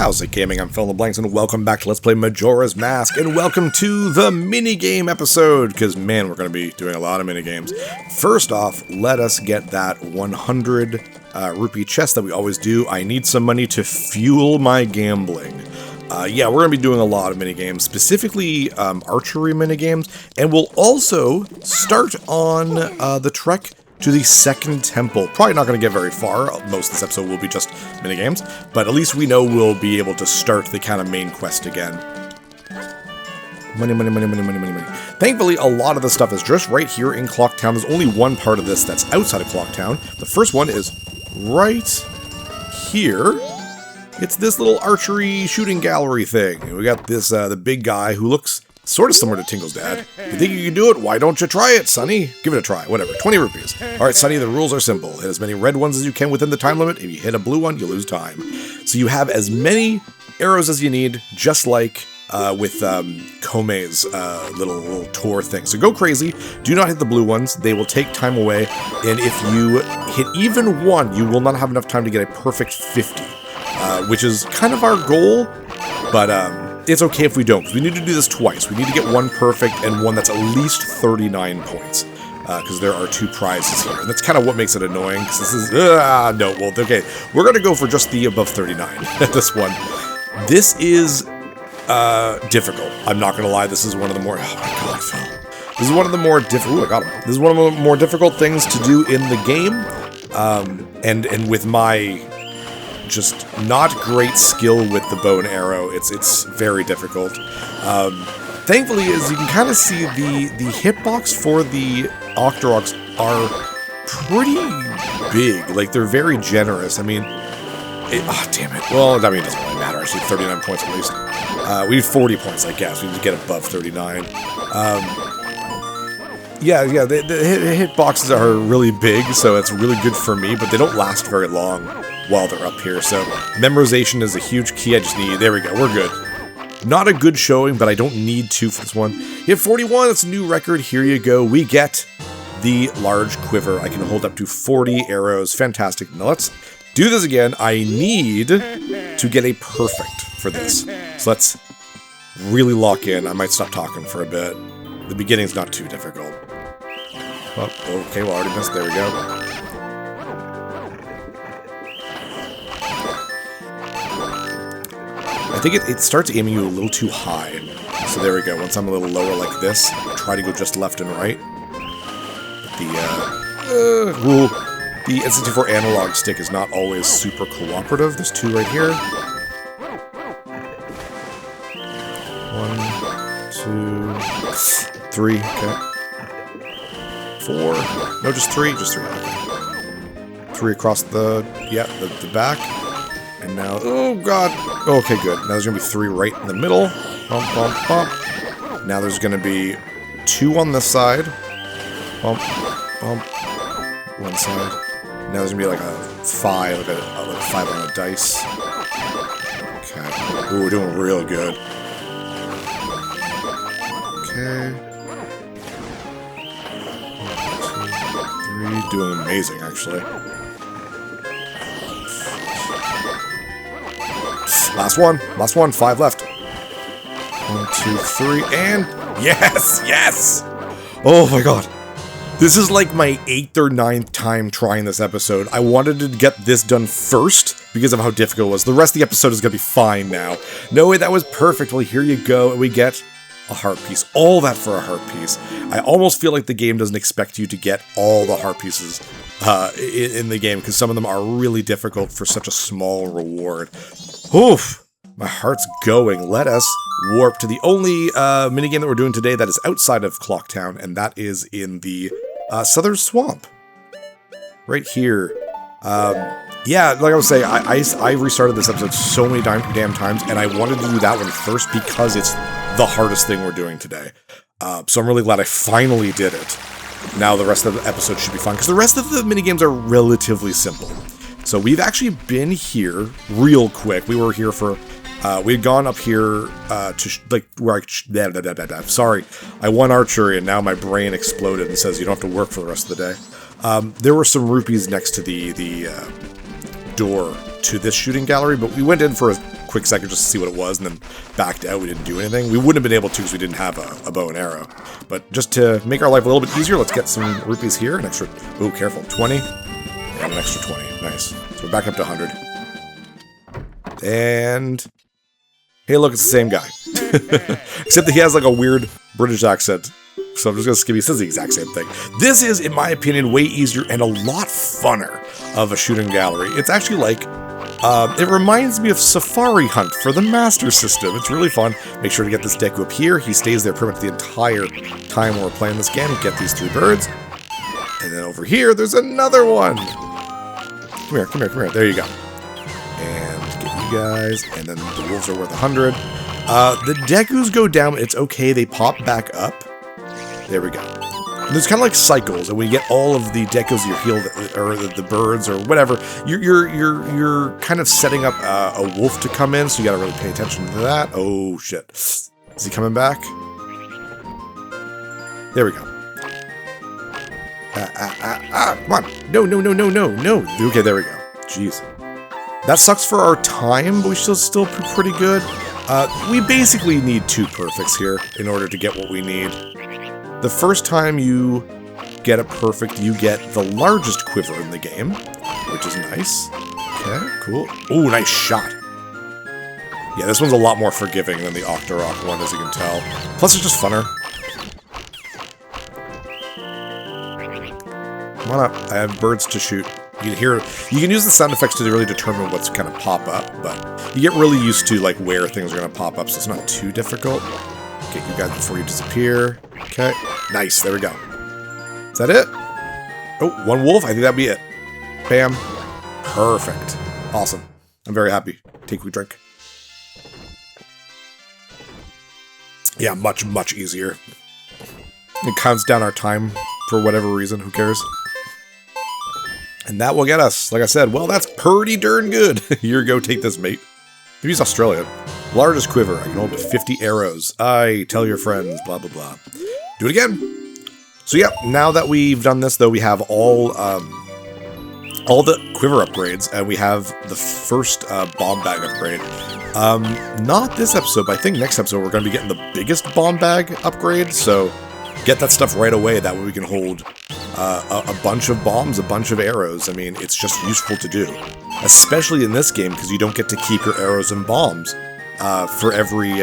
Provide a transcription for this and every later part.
How's it gaming? I'm Phil in the Blanks, and welcome back to Let's Play Majora's Mask, and welcome to the minigame episode, because man, we're going to be doing a lot of minigames. First off, let us get that 100 rupee chest that we always do. I need some money to fuel my gambling. Yeah, we're going to be doing a lot of minigames, specifically archery minigames, and we'll also start on the trek to the second temple. Probably not going to get very far. Most of this episode will be just minigames, but at least we know we'll be able to start the kind of main quest again. Money, money, money, money, money, money, money. Thankfully, a lot of the stuff is just right here in Clock Town. There's only one part of this that's outside of Clock Town. The first one is right here. It's this little archery shooting gallery thing. We got this, the big guy who looks sort of similar to Tingle's dad. You think you can do it? Why don't you try it, Sonny? Give it a try. Whatever. 20 rupees. Alright, Sonny, the rules are simple. Hit as many red ones as you can within the time limit. If you hit a blue one, you lose time. So you have as many arrows as you need, just like with Kome's little tour thing. So go crazy. Do not hit the blue ones. They will take time away. And if you hit even one, you will not have enough time to get a perfect 50. Which is kind of our goal, but it's okay if we don't, because we need to do this twice. We need to get one perfect and one that's at least 39 points, because there are two prizes here. And that's kind of what makes it annoying, because this is, no, well, okay. We're going to go for just the above 39 at this one. This is difficult. I'm not going to lie, this is one of the more, oh my god, Phil. This is one of the more difficult, ooh, I got him. This is one of the more difficult things to do in the game, and with my just not great skill with the bow and arrow, it's very difficult. Thankfully, as you can kind of see, the hitbox for the Octoroks are pretty big. Like, they're very generous. I mean, damn it. Well, I mean, it doesn't really matter. Actually, 39 points at least. We need 40 points, I guess. We need to get above 39. Yeah, the hitboxes are really big, so it's really good for me, but they don't last very long while they're up here, so memorization is a huge key. I just need, there we go, we're good. Not a good showing, but I don't need to for this one. You have 41, that's a new record, here you go. We get the large quiver. I can hold up to 40 arrows, fantastic. Now let's do this again. I need to get a perfect for this. So let's really lock in. I might stop talking for a bit. The beginning's not too difficult. Oh, okay, well, I already missed, there we go. I think it starts aiming you a little too high. So there we go. Once I'm a little lower like this, try to go just left and right. The N64 analog stick is not always super cooperative. There's two right here. 1, 2, 3. Okay. 4. No, just 3. Just 3. Okay. 3 across the back. And now, oh god, okay, good. Now there's going to be 3 right in the middle. Bump, bump, bump. Now there's going to be 2 on this side. Bump, bump. One side. Now there's going to be like a 5, like a 5 on a dice. Okay. Ooh, we're doing real good. Okay. 1, 2, 3. Doing amazing, actually. Last one, 5 left. 1, 2, 3, and yes! Oh my god. This is like my 8th or 9th time trying this episode. I wanted to get this done first because of how difficult it was. The rest of the episode is going to be fine now. No way, that was perfect. Well, here you go, and we get a heart piece. All that for a heart piece. I almost feel like the game doesn't expect you to get all the heart pieces in the game, because some of them are really difficult for such a small reward. Oof! My heart's going. Let us warp to the only minigame that we're doing today that is outside of Clock Town, and that is in the Southern Swamp. Right here. Yeah, like I was saying, I restarted this episode so many damn times, and I wanted to do that one first because it's the hardest thing we're doing today. So I'm really glad I finally did it. Now the rest of the episode should be fun, because the rest of the minigames are relatively simple. So we've actually been here real quick. We were here for, we had gone up here to, like, where sorry, I won archery and now my brain exploded and says you don't have to work for the rest of the day. There were some rupees next to the door to this shooting gallery, but we went in for a quick second just to see what it was and then backed out. We didn't do anything. We wouldn't have been able to because we didn't have a bow and arrow. But just to make our life a little bit easier, let's get some rupees here. An extra, oh, careful, 20. And an extra 20. Nice. So we're back up to 100. And hey, look, it's the same guy. Except that he has like a weird British accent. So I'm just going to skip. He says the exact same thing. This is, in my opinion, way easier and a lot funner of a shooting gallery. It's actually like, it reminds me of Safari Hunt for the Master System. It's really fun. Make sure to get this Deku up here. He stays there pretty much the entire time we're playing this game. Get these 3 birds. And then over here, there's another one. Come here, come here, come here. There you go. And get you guys. And then the wolves are worth 100. The Dekus go down. It's okay. They pop back up. There we go. And there's kind of like cycles, and when you get all of the Dekus, you heal or the birds or whatever. You're kind of setting up a wolf to come in, so you got to really pay attention to that. Oh shit! Is he coming back? There we go. Come on! No! Okay, there we go. Jeez, that sucks for our time, but we still pretty good. We basically need 2 perfects here in order to get what we need. The first time you get a perfect, you get the largest quiver in the game, which is nice. Okay, cool. Ooh, nice shot. Yeah, this one's a lot more forgiving than the Octorok one, as you can tell. Plus, it's just funner. Come on up. I have birds to shoot. You can hear. You can use the sound effects to really determine what's going to pop up, but you get really used to like where things are going to pop up, so it's not too difficult. Get you guys before you disappear. Okay. Nice. There we go. Is that it? Oh, 1 wolf. I think that'd be it. Bam. Perfect. Awesome. I'm very happy. Take a quick drink. Yeah, much easier. It counts down our time for whatever reason. Who cares? And that will get us, like I said, well, that's pretty darn good. Here you go. Take this, mate. Maybe he's Australian. Largest quiver. I can hold up to 50 arrows. Tell your friends, blah, blah, blah. Do it again. So yeah, now that we've done this, though, we have all the quiver upgrades, and we have the first bomb bag upgrade. Not this episode, but I think next episode we're going to be getting the biggest bomb bag upgrade, so get that stuff right away. That way we can hold a bunch of bombs, a bunch of arrows. I mean, it's just useful to do. Especially in this game, because you don't get to keep your arrows and bombs for every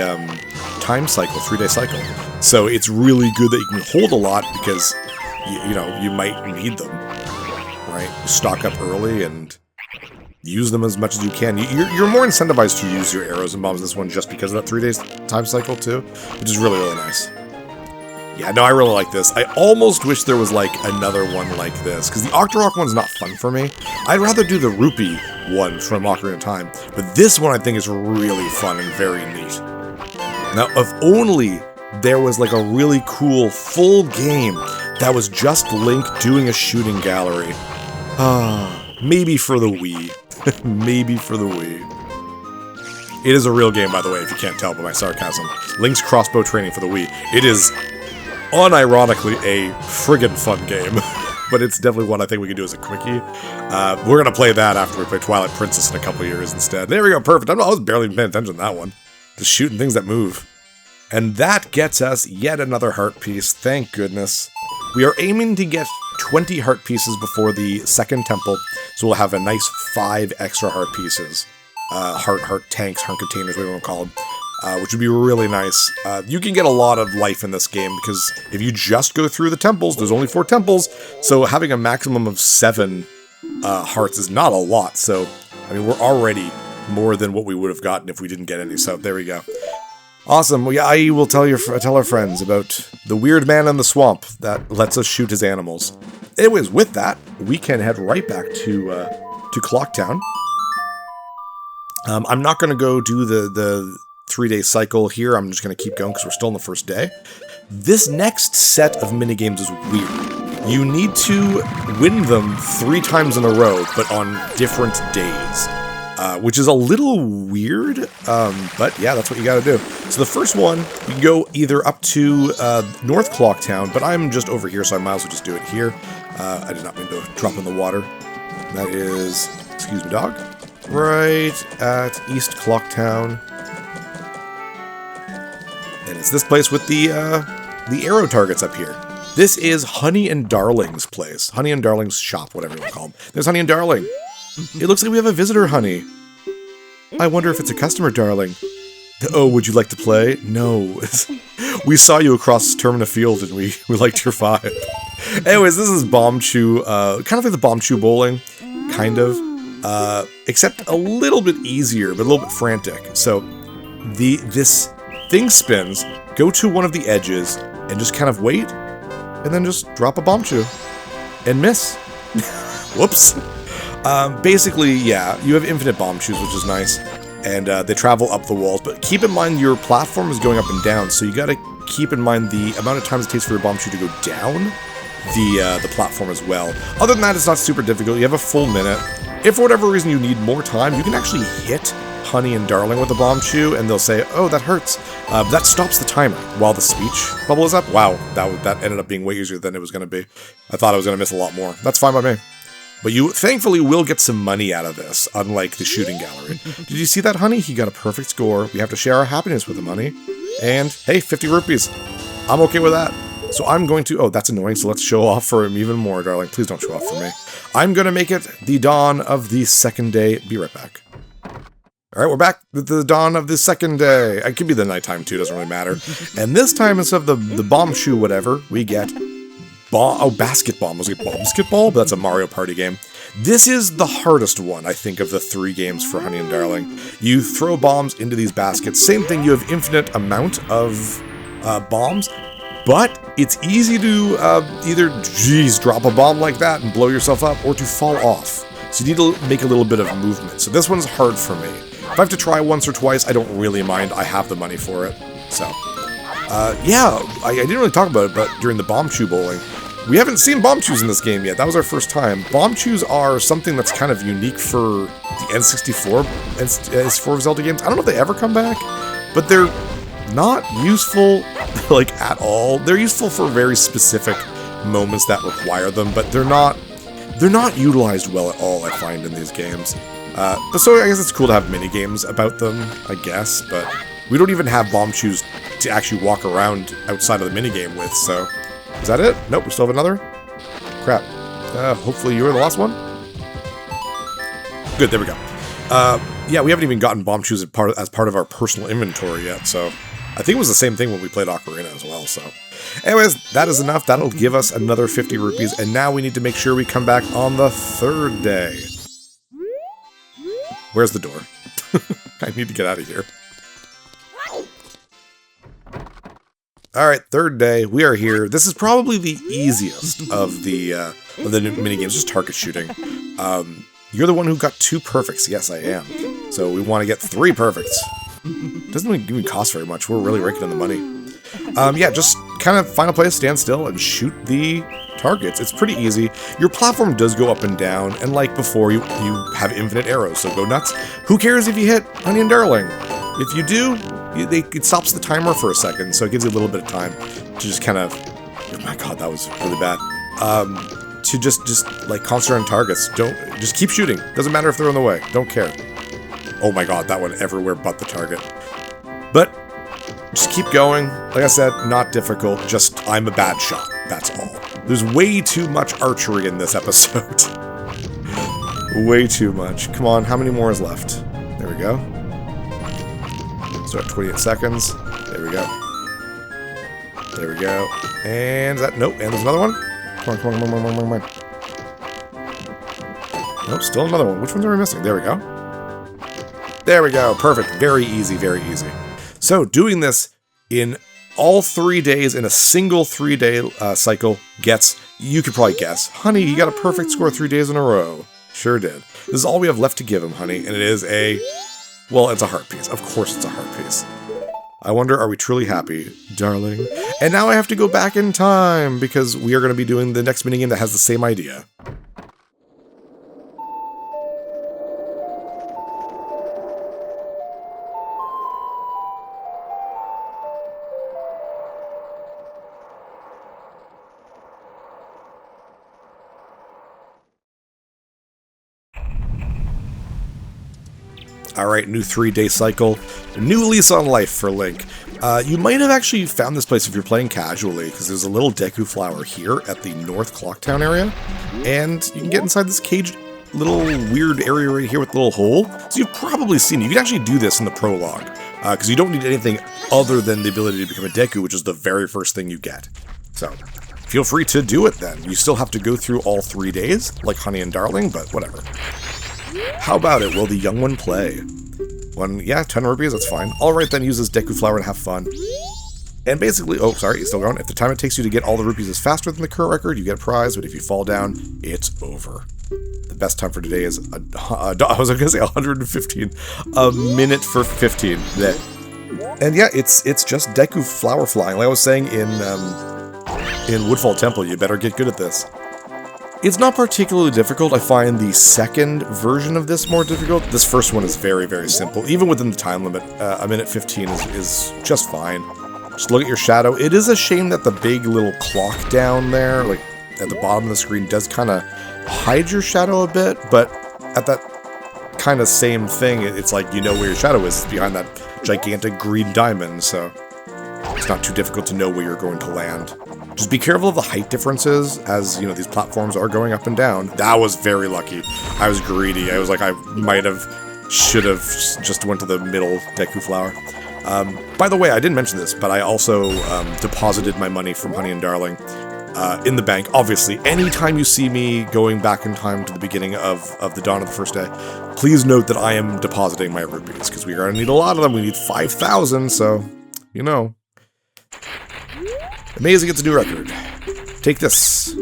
time cycle, 3-day cycle. So it's really good that you can hold a lot because, you know, you might need them, right? Stock up early and use them as much as you can. You're more incentivized to use your arrows and bombs in this one just because of that 3-day time cycle too, which is really, really nice. Yeah, no, I really like this. I almost wish there was, like, another one like this, because the Octorok one's not fun for me. I'd rather do the Rupee one from Ocarina of Time, but this one I think is really fun and very neat. Now, if only there was, like, a really cool full game that was just Link doing a shooting gallery. Maybe for the Wii. Maybe for the Wii. It is a real game, by the way, if you can't tell by my sarcasm. Link's crossbow training for the Wii. It is unironically a friggin' fun game, but it's definitely one I think we can do as a quickie. We're gonna play that after we play Twilight Princess in a couple years instead. There we go, perfect. I was barely paying attention to that one. Just shooting things that move. And that gets us yet another heart piece, thank goodness. We are aiming to get 20 heart pieces before the second temple, so we'll have a nice 5 extra heart pieces. Heart tanks, heart containers, whatever you want to call them. Which would be really nice. You can get a lot of life in this game, because if you just go through the temples, there's only 4 temples, so having a maximum of 7 hearts is not a lot, so, I mean, we're already more than what we would have gotten if we didn't get any, so there we go. Awesome, well, yeah, I will tell our friends about the weird man in the swamp that lets us shoot his animals. Anyways, with that, we can head right back to Clocktown. I'm not going to go do the 3-day cycle here. I'm just going to keep going because we're still on the first day. This next set of minigames is weird. You need to win them 3 times in a row, but on different days, which is a little weird, but yeah, that's what you gotta do. So the first one, you can go either up to North Clocktown, but I'm just over here, so I might as well just do it here. I did not mean to drop in the water. That is, excuse me, dog. right at East Clocktown. And it's this place with the arrow targets up here. This is Honey and Darling's place. Honey and Darling's shop, whatever you want to call them. There's Honey and Darling. It looks like we have a visitor, Honey. I wonder if it's a customer, Darling. Oh, would you like to play? No. We saw you across Termina Field and we liked your vibe. Anyways, this is Bomb Chew, kind of like the Bomb Chew bowling, kind of. Except a little bit easier, but a little bit frantic. So, this thing spins, go to one of the edges, and just kind of wait, and then just drop a Bomb Chew. And miss. Whoops. Basically, yeah, you have infinite Bomb Chews, which is nice. And they travel up the walls, but keep in mind your platform is going up and down, so you gotta keep in mind the amount of time it takes for your Bomb Chew to go down the platform as well. Other than that, it's not super difficult. You have a full minute. If for whatever reason you need more time, you can actually hit Honey and Darling with a Bomb Chew, and they'll say, oh, that hurts. That stops the timer while the speech bubble is up. Wow, that ended up being way easier than it was going to be. I thought I was going to miss a lot more. That's fine by me. But you, thankfully, will get some money out of this, unlike the shooting gallery. Did you see that, Honey? He got a perfect score. We have to share our happiness with him, Honey. And, hey, 50 rupees. I'm okay with that. So I'm going to... Oh, that's annoying, so let's show off for him even more, Darling. Please don't show off for me. I'm going to make it the dawn of the second day. Be right back. Alright, we're back with the dawn of the second day. It could be the nighttime, too. Doesn't really matter. And this time, instead of the Bomb Chew whatever, we get... Basket Bomb. I was like, Basketball? But that's a Mario Party game. This is the hardest one, I think, of the 3 games for Honey and Darling. You throw bombs into these baskets. Same thing, you have infinite amount of bombs, but it's easy to either, drop a bomb like that and blow yourself up, or to fall off. So you need to make a little bit of movement. So this one's hard for me. If I have to try once or twice, I don't really mind. I have the money for it. So, yeah, I didn't really talk about it, but during the Bomb Chew bowling, we haven't seen Bomb Chews in this game yet. That was our first time. Bomb Chews are something that's kind of unique for the N64 of Zelda games. I don't know if they ever come back, but they're not useful, like, at all. They're useful for very specific moments that require them, but they're not utilized well at all, I find, in these games. But so I guess it's cool to have mini-games about them, I guess, but we don't even have Bomb Chews to actually walk around outside of the minigame with, so... Is that it? Nope, we still have another? Crap. Hopefully you were the last one? Good, there we go. Yeah, we haven't even gotten Bomb Chews as part of our personal inventory yet, so... I think it was the same thing when we played Ocarina as well, so... Anyways, that is enough. That'll give us another 50 rupees, and now we need to make sure we come back on the 3rd day. Where's the door? I need to get out of here. Alright, 3rd day, we are here. This is probably the easiest of the minigames, just target shooting. You're the one who got 2 perfects. Yes, I am. So we want to get 3 perfects. Doesn't even cost very much. We're really raking in the money. Yeah, just kind of find a place, stand still, and shoot the targets. It's pretty easy. Your platform does go up and down, and like before, you have infinite arrows, so go nuts. Who cares if you hit Honey and Darling? If you do, it stops the timer for a second, so it gives you a little bit of time to just kind of... Oh my god, that was really bad. To just like, concentrate on targets. Just keep shooting. Doesn't matter if they're in the way. Don't care. Oh my god, that went everywhere but the target. But, just keep going. Like I said, not difficult. Just, I'm a bad shot. That's all. There's way too much archery in this episode. Way too much. Come on, how many more is left? There we go. So at 28 seconds. There we go. There we go. And is that... Nope, and there's another one. Come on, come on, come on, come on, come on, come on. Nope, still another one. Which ones are we missing? There we go. There we go. Perfect. Very easy, very easy. So, doing this in all 3 days in a single 3-day cycle gets, you could probably guess, Honey, he got a perfect score 3 days in a row. Sure did. This is all we have left to give him, Honey, and it is a... Well, it's a heart piece. Of course it's a heart piece. I wonder, are we truly happy, darling? And now I have to go back in time, because we are going to be doing the next minigame that has the same idea. Alright, new 3-day cycle. A new lease on life for Link. You might have actually found this place if you're playing casually, because there's a little Deku flower here at the North Clocktown area, and you can get inside this caged little weird area right here with the little hole. So you've probably seen it. You can actually do this in the prologue, because you don't need anything other than the ability to become a Deku, which is the very first thing you get. So, feel free to do it then. You still have to go through all 3 days, like Honey and Darling, but whatever. How about it? Will the young one play? Yeah, 10 rupees, that's fine. Alright then, use this Deku flower and have fun. And basically, oh, sorry, he's still going. If the time it takes you to get all the rupees is faster than the current record, you get a prize, but if you fall down, it's over. The best time for today is, I was going to say 115. A minute for 15. And yeah, it's just Deku flower flying. Like I was saying in Woodfall Temple, you better get good at this. It's not particularly difficult. I find the second version of this more difficult. This first one is very, very simple. Even within the time limit, a minute 15 is just fine. Just look at your shadow. It is a shame that the big little clock down there, like at the bottom of the screen, does kind of hide your shadow a bit, but at that kind of same thing, it's like you know where your shadow is. It's behind that gigantic green diamond, so it's not too difficult to know where you're going to land. Just be careful of the height differences, as, you know, these platforms are going up and down. That was very lucky. I was greedy. I was like, I should have just went to the middle Deku flower. By the way, I didn't mention this, but I also deposited my money from Honey and Darling in the bank. Obviously, anytime you see me going back in time to the beginning of the dawn of the first day, please note that I am depositing my rupees, because we are going to need a lot of them. We need 5,000, so, you know. Amazing, it's a new record. Take this.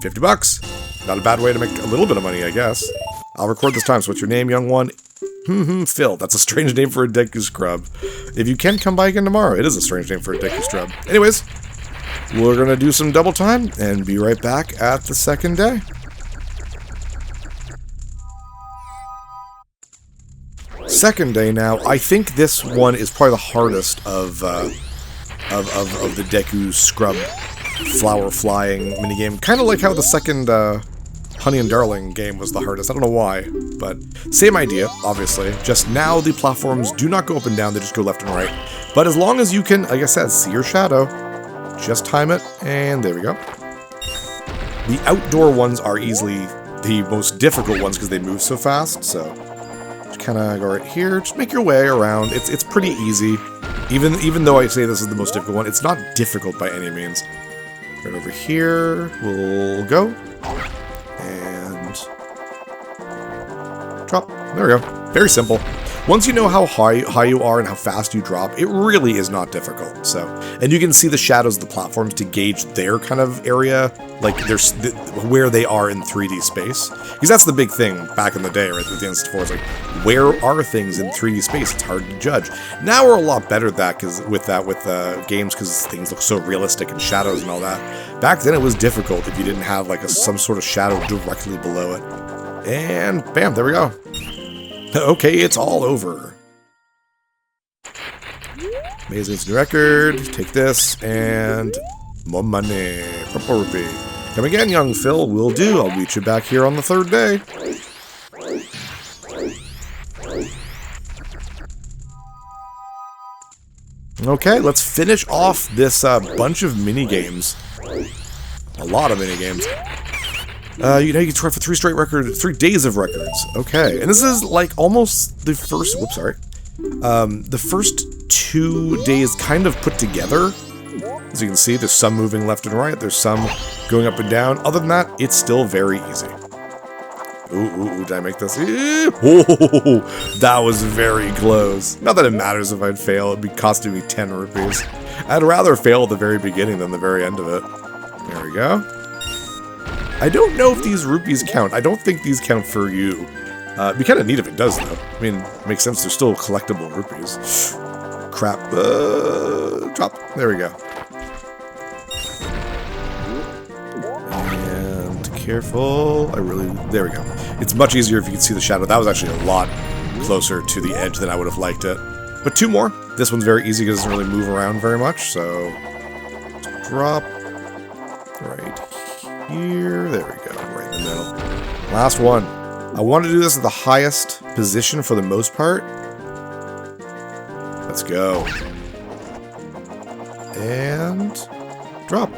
50 bucks. Not a bad way to make a little bit of money, I guess. I'll record this time, so what's your name, young one? Phil. That's a strange name for a Deku Scrub. If you can, come by again tomorrow. It is a strange name for a Deku Scrub. Anyways, we're gonna do some double time, and be right back at the second day. Second day now. I think this one is probably the hardest of the Deku Scrub flower flying minigame. Kind of like how the second Honey and Darling game was the hardest. I don't know why, but same idea, obviously. Just now the platforms do not go up and down, they just go left and right. But as long as you can, like I said, see your shadow, just time it, and there we go. The outdoor ones are easily the most difficult ones because they move so fast, so just kind of go right here, just make your way around. It's pretty easy. Even though I say this is the most difficult one, it's not difficult by any means. Right over here, we'll go. And drop. There we go. Very simple. Once you know how high you are and how fast you drop, it really is not difficult. So, and you can see the shadows of the platforms to gauge their kind of area, like where they are in 3D space. Because that's the big thing back in the day, right, with the N64, is like, where are things in 3D space? It's hard to judge. Now we're a lot better at that with games, because things look so realistic and shadows and all that. Back then it was difficult if you didn't have like some sort of shadow directly below it. And bam, there we go. Okay, it's all over. Amazing, it's a new record. Take this, and more money. Purple rupee. Come again, young Phil. Will do. I'll meet you back here on the third day. Okay, let's finish off this bunch of mini-games. A lot of mini-games. You know, you can try for 3 days of records. Okay, and this is like almost the first, whoops, sorry. The first 2 days kind of put together. As you can see, there's some moving left and right, there's some going up and down. Other than that, it's still very easy. Ooh, did I make this? Oh, that was very close. Not that it matters if I'd fail, it'd be costing me 10 rupees. I'd rather fail at the very beginning than the very end of it. There we go. I don't know if these rupees count. I don't think these count for you. It'd be kind of neat if it does, though. I mean, it makes sense. They're still collectible rupees. Crap. Drop. There we go. And careful. There we go. It's much easier if you can see the shadow. That was actually a lot closer to the edge than I would have liked it. But 2 more. This one's very easy because it doesn't really move around very much, so drop right here. There we go, right in the middle. Last one. I want to do this at the highest position for the most part. Let's go. And drop.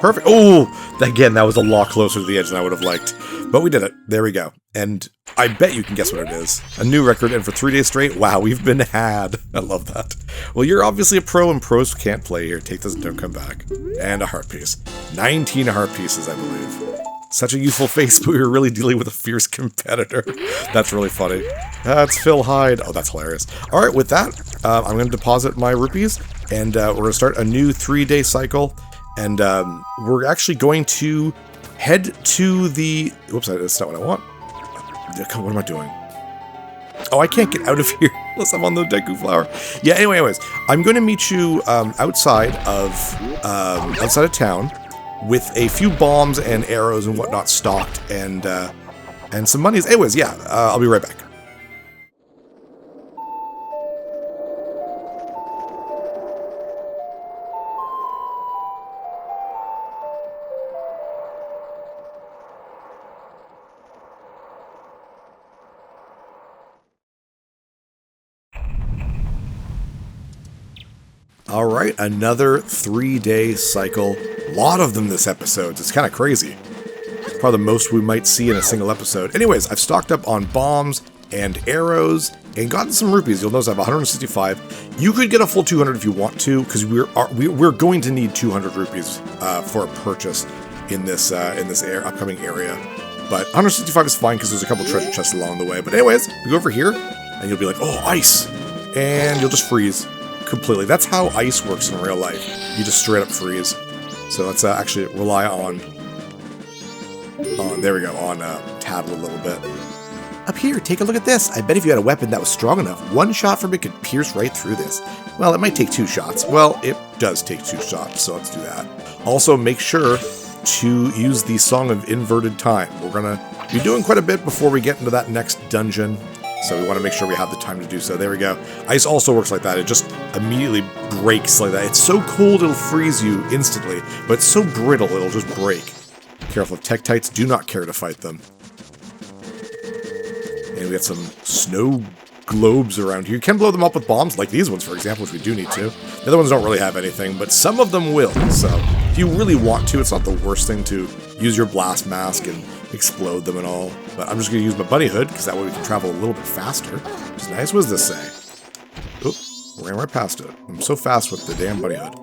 Perfect. Oh, again, that was a lot closer to the edge than I would have liked. But we did it. There we go. And I bet you can guess what it is. A new record, and for 3 days straight, wow, we've been had. I love that. Well, you're obviously a pro, and pros can't play here. Take this and don't come back. And a heart piece. 19 heart pieces, I believe. Such a youthful face, but we were really dealing with a fierce competitor. That's really funny. That's Phil Hyde. Oh, that's hilarious. All right, with that, I'm going to deposit my rupees, and we're going to start a new 3-day cycle. And we're actually going to head to the... Whoops, that's not what I want. What am I doing? Oh, I can't get out of here unless I'm on the Deku Flower. Yeah, anyways, I'm going to meet you outside of town with a few bombs and arrows and whatnot stocked and some monies. Anyways, yeah, I'll be right back. All right, another 3-day cycle. A lot of them this episode. It's kind of crazy. Probably the most we might see in a single episode. Anyways, I've stocked up on bombs and arrows and gotten some rupees. You'll notice I have 165. You could get a full 200 if you want to, because we're going to need 200 rupees for a purchase in this upcoming area. But 165 is fine because there's a couple treasure chests along the way. But anyways, you go over here and you'll be like, oh, ice, and you'll just freeze. Completely. That's how ice works in real life. You just straight up freeze. So let's actually rely on there we go, on Tattle a little bit. Up here, take a look at this. I bet if you had a weapon that was strong enough, one shot from it could pierce right through this. Well, it might take 2 shots. Well, it does take 2 shots, so let's do that. Also, make sure to use the Song of Inverted Time. We're going to be doing quite a bit before we get into that next dungeon. So we want to make sure we have the time to do so. There we go. Ice also works like that. It just immediately breaks like that. It's so cold it'll freeze you instantly, but it's so brittle it'll just break. Careful, Tektites do not care to fight them. And we got some snow globes around here. You can blow them up with bombs, like these ones, for example, which we do need to. The other ones don't really have anything, but some of them will. So if you really want to, it's not the worst thing to use your blast mask and explode them and all. But I'm just going to use my bunny hood, because that way we can travel a little bit faster. Which is nice. What does this say? Oop, ran right past it. I'm so fast with the damn bunny hood.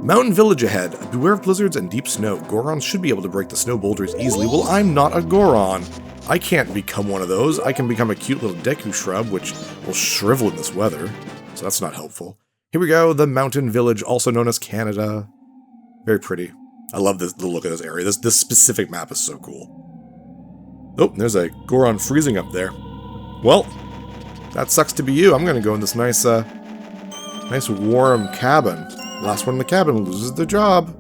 Mountain village ahead. Beware of blizzards and deep snow. Gorons should be able to break the snow boulders easily. Well, I'm not a Goron. I can't become one of those. I can become a cute little Deku shrub, which will shrivel in this weather. So that's not helpful. Here we go. The mountain village, also known as Canada. Very pretty. I love the look of this area. This specific map is so cool. Oh, there's a Goron freezing up there. Well, that sucks to be you. I'm going to go in this nice warm cabin. Last one in the cabin loses the job.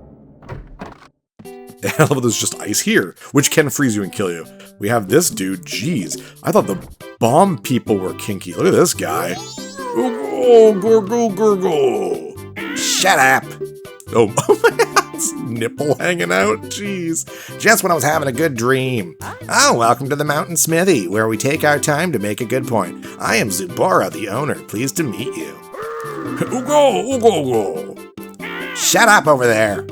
I love there's just ice here, which can freeze you and kill you. We have this dude. Jeez, I thought the bomb people were kinky. Look at this guy. Oh, gurgle, gurgle. Shut up. Oh, nipple hanging out. Jeez. Just when I was having a good dream. Oh, welcome to the Mountain Smithy, where we take our time to make a good point. I am Zubora, the owner. Pleased to meet you. Ugo, Ugo, Ugo. Shut up over there.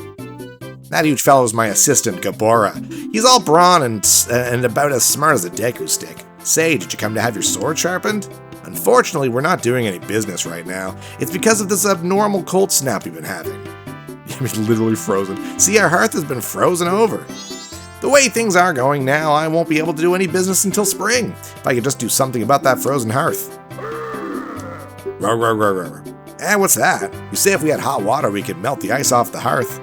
That huge fellow is my assistant, Gabora. He's all brawn and about as smart as a Deku stick. Say, did you come to have your sword sharpened? Unfortunately, we're not doing any business right now. It's because of this abnormal cold snap we've been having. It's literally frozen. See, our hearth has been frozen over. The way things are going now, I won't be able to do any business until spring. If I could just do something about that frozen hearth. Rawr, rawr, rawr, rawr. What's that? You say if we had hot water, we could melt the ice off the hearth.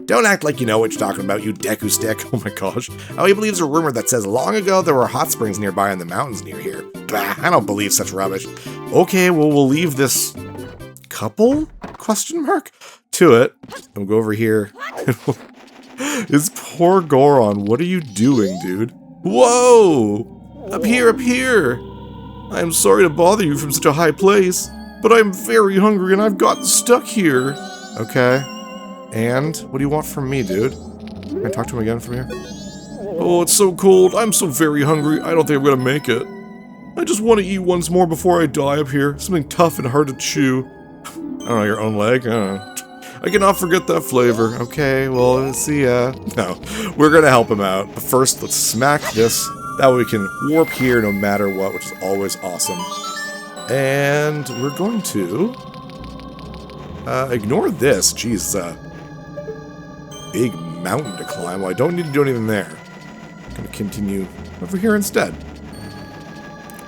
Don't act like you know what you're talking about, you Deku stick. Oh my gosh. Oh, he believes a rumor that says long ago there were hot springs nearby in the mountains near here. Bah, I don't believe such rubbish. Okay, well, we'll leave this couple? Question mark? To it. And we'll go over here. This poor Goron. What are you doing, dude? Whoa! Up here, up here! I am sorry to bother you from such a high place, but I'm very hungry and I've gotten stuck here. Okay. And what do you want from me, dude? Can I talk to him again from here? Oh, it's so cold. I'm so very hungry. I don't think I'm gonna make it. I just want to eat once more before I die up here. Something tough and hard to chew. I don't know, your own leg? I don't know. I cannot forget that flavor. Okay, well, see ya. No, we're gonna help him out. But first, let's smack this. That way we can warp here no matter what, which is always awesome. And we're going to ignore this. Jeez, big mountain to climb. Well, I don't need to do anything there. I'm gonna continue over here instead.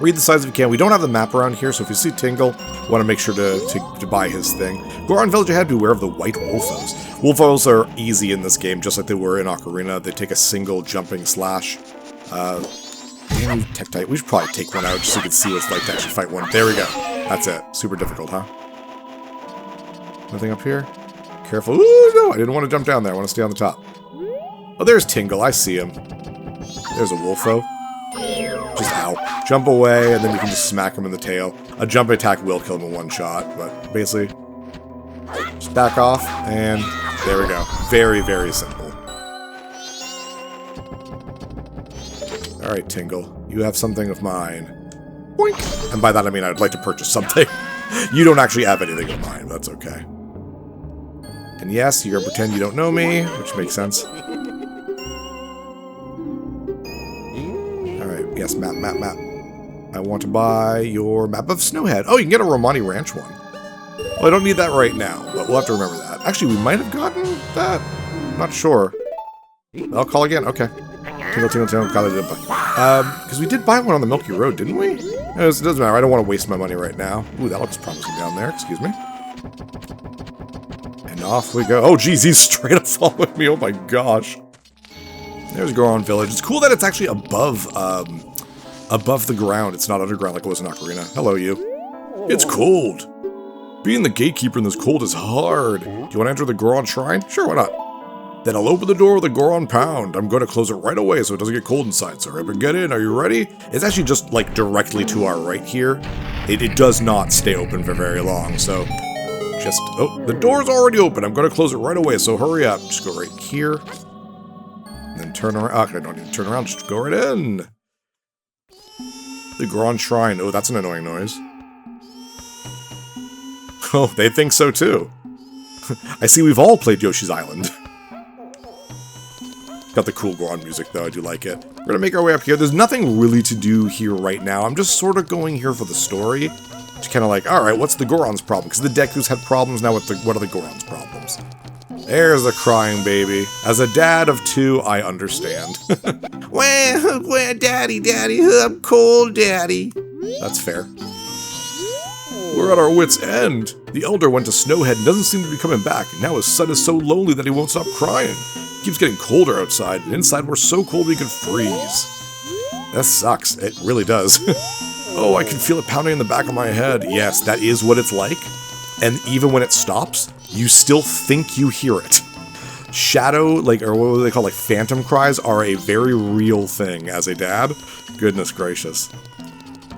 Read the signs if you can. We don't have the map around here, so if you see Tingle, want to make sure to buy his thing. Goron Village ahead, beware of the white wolfos. Wolfos are easy in this game, just like they were in Ocarina. They take a single jumping slash. And Tektite. We should probably take one out just so you can see what it's like to actually fight one. There we go. That's it. Super difficult, huh? Nothing up here? Careful. Ooh, no, I didn't want to jump down there. I want to stay on the top. Oh, there's Tingle. I see him. There's a wolfo. Just ow. Jump away, and then you can just smack him in the tail. A jump attack will kill him in one shot, but basically, just back off, and there we go. Very, very simple. Alright, Tingle. You have something of mine. Boink! And by that I mean I'd like to purchase something. You don't actually have anything of mine, but that's okay. And yes, you're gonna pretend you don't know me, which makes sense. Alright, yes, map. I want to buy your map of Snowhead. Oh, you can get a Romani Ranch one. Well, I don't need that right now, but we'll have to remember that. Actually, we might have gotten that. I'm not sure. I'll call again. Okay. Tingle, because we did buy one on the Milky Road, didn't we? It doesn't matter. I don't want to waste my money right now. Ooh, that looks promising down there. Excuse me. And off we go. Oh, geez, he's straight up following me. Oh, my gosh. There's Goron Village. It's cool that it's actually above the ground. It's not underground like it was in Ocarina. Hello, you. It's cold. Being the gatekeeper in this cold is hard. Do you want to enter the Goron Shrine? Sure, why not? Then I'll open the door with a Goron Pound. I'm going to close it right away so it doesn't get cold inside. So hurry up and get in. Are you ready? It's actually just like directly to our right here. It does not stay open for very long. So just, oh, the door's already open. I'm going to close it right away. So hurry up. Just go right here. And then turn around. Okay, I don't need to turn around. Just go right in. The Goron Shrine. Oh, that's an annoying noise. Oh, they think so too. I see we've all played Yoshi's Island. Got the cool Goron music though, I do like it. We're gonna make our way up here. There's nothing really to do here right now. I'm just sort of going here for the story. Just kind of like, alright, what's the Goron's problem? Because the Deku's had problems, now what are the Goron's problems? There's the crying baby. As a dad of two, I understand. Well, daddy, I'm cold, daddy. That's fair. We're at our wits' end. The elder went to Snowhead and doesn't seem to be coming back. Now his son is so lonely that he won't stop crying. It keeps getting colder outside, and inside we're so cold we could freeze. That sucks. It really does. Oh, I can feel it pounding in the back of my head. Yes, that is what it's like. And even when it stops, you still think you hear it. Shadow, or what do they call, phantom cries are a very real thing as a dad. Goodness gracious.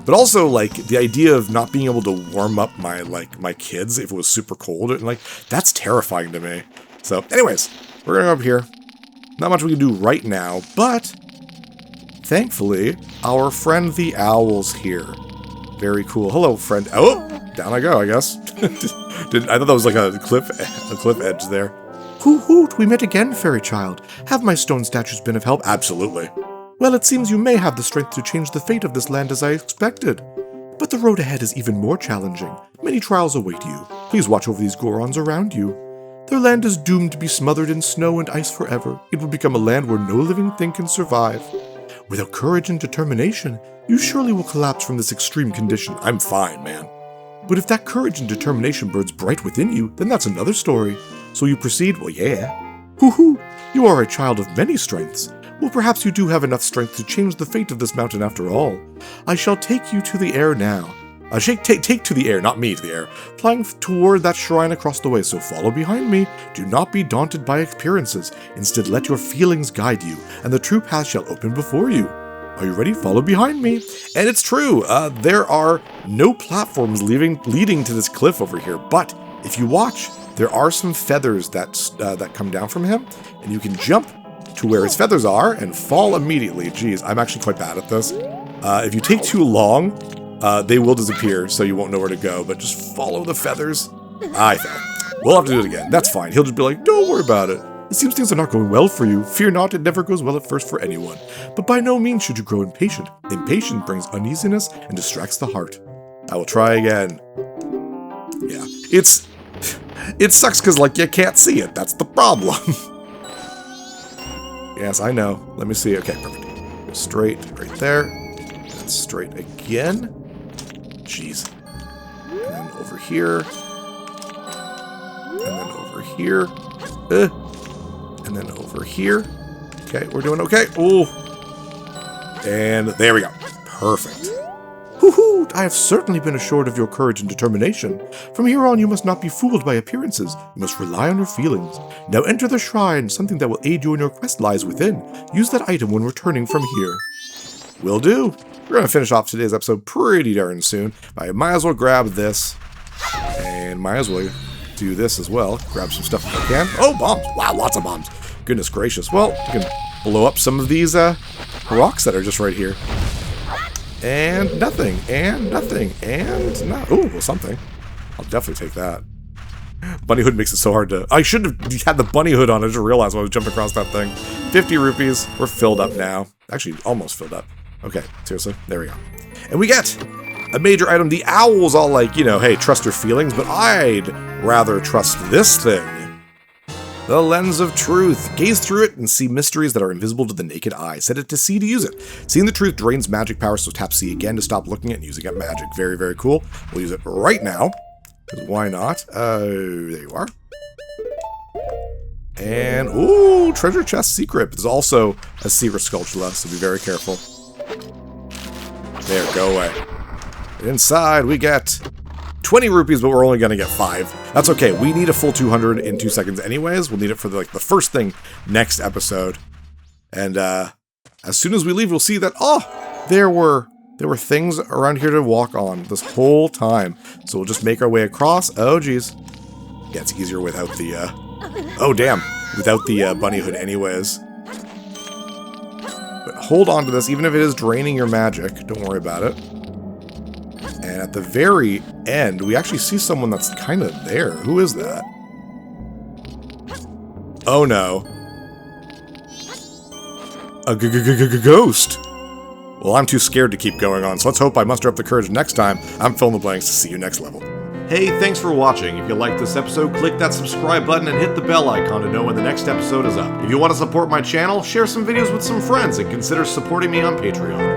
But also, the idea of not being able to warm up my kids if it was super cold, and, that's terrifying to me. So, anyways, we're gonna go up here. Not much we can do right now, but thankfully, our friend the owl's here. Very cool. Hello, friend. Oh, down I go, I guess. I thought that was like a cliff edge there. Hoot hoot, we met again, fairy child. Have my stone statues been of help? Absolutely. Well, it seems you may have the strength to change the fate of this land as I expected. But the road ahead is even more challenging. Many trials await you. Please watch over these Gorons around you. Their land is doomed to be smothered in snow and ice forever. It will become a land where no living thing can survive. Without courage and determination, you surely will collapse from this extreme condition. I'm fine, man. But if that courage and determination burns bright within you, then that's another story. So you proceed? Well, yeah. Hoo-hoo, you are a child of many strengths. Well, perhaps you do have enough strength to change the fate of this mountain after all. I shall take you to the air now. Take to the air, not me to the air. Flying toward that shrine across the way, so follow behind me. Do not be daunted by appearances. Instead, let your feelings guide you, and the true path shall open before you. Are you ready? Follow behind me. And it's true, there are no platforms leading to this cliff over here, but if you watch, there are some feathers that come down from him, and you can jump to where his feathers are and fall immediately. Geez, I'm actually quite bad at this. If you take too long, they will disappear, so you won't know where to go, but just follow the feathers. I fell. We'll have to do it again. That's fine. He'll just be like, don't worry about it. It seems things are not going well for you. Fear not, it never goes well at first for anyone. But by no means should you grow impatient. Impatience brings uneasiness and distracts the heart. I will try again. Yeah, it sucks because, like, you can't see it. That's the problem. Yes, I know. Let me see. Okay, perfect. Go straight right there. And straight again. Jeez. And then over here. And then over here. And then over here. Okay, we're doing okay. Ooh. And there we go. Perfect. Hoo-hoo! I have certainly been assured of your courage and determination. From here on, you must not be fooled by appearances. You must rely on your feelings. Now enter the shrine. Something that will aid you in your quest lies within. Use that item when returning from here. Will do. We're going to finish off today's episode pretty darn soon. I might as well grab this. And might as well do this as well. Grab some stuff if I can. Oh, bombs. Wow, lots of bombs. Goodness gracious. Well, we can blow up some of these rocks that are just right here. And nothing, and nothing, and not. Ooh, well, something. I'll definitely take that. Bunny hood makes it so hard to... I should have had the bunny hood on. I just realized when I was jumping across that thing. 50 rupees. We're filled up now. Actually, almost filled up. Okay, seriously. There we go. And we get a major item. The owl's all like, you know, hey, trust your feelings, but I'd rather trust this thing. The lens of truth. Gaze through it and see mysteries that are invisible to the naked eye. Set it to C to use it. Seeing the truth drains magic power, so tap C again to stop looking at and using up magic. Very, very cool. We'll use it right now. Why not? There you are. And, ooh, treasure chest secret. There's also a secret sculpture, so be very careful. There, go away. Inside, we get 20 rupees, but we're only going to get 5. That's okay. We need a full 200 in 2 seconds anyways. We'll need it for the first thing next episode. And as soon as we leave, we'll see that, oh, there were things around here to walk on this whole time. So we'll just make our way across. Oh, geez. Yeah, it's easier without the, oh, damn. Without the bunny hood anyways. But hold on to this, even if it is draining your magic. Don't worry about it. And at the very end, we actually see someone that's kind of there. Who is that? Oh no. A ghost. Well, I'm too scared to keep going on, so let's hope I muster up the courage next time. I'm Fill in the Blanks to see you next level. Hey, thanks for watching. If you liked this episode, click that subscribe button and hit the bell icon to know when the next episode is up. If you want to support my channel, share some videos with some friends and consider supporting me on Patreon.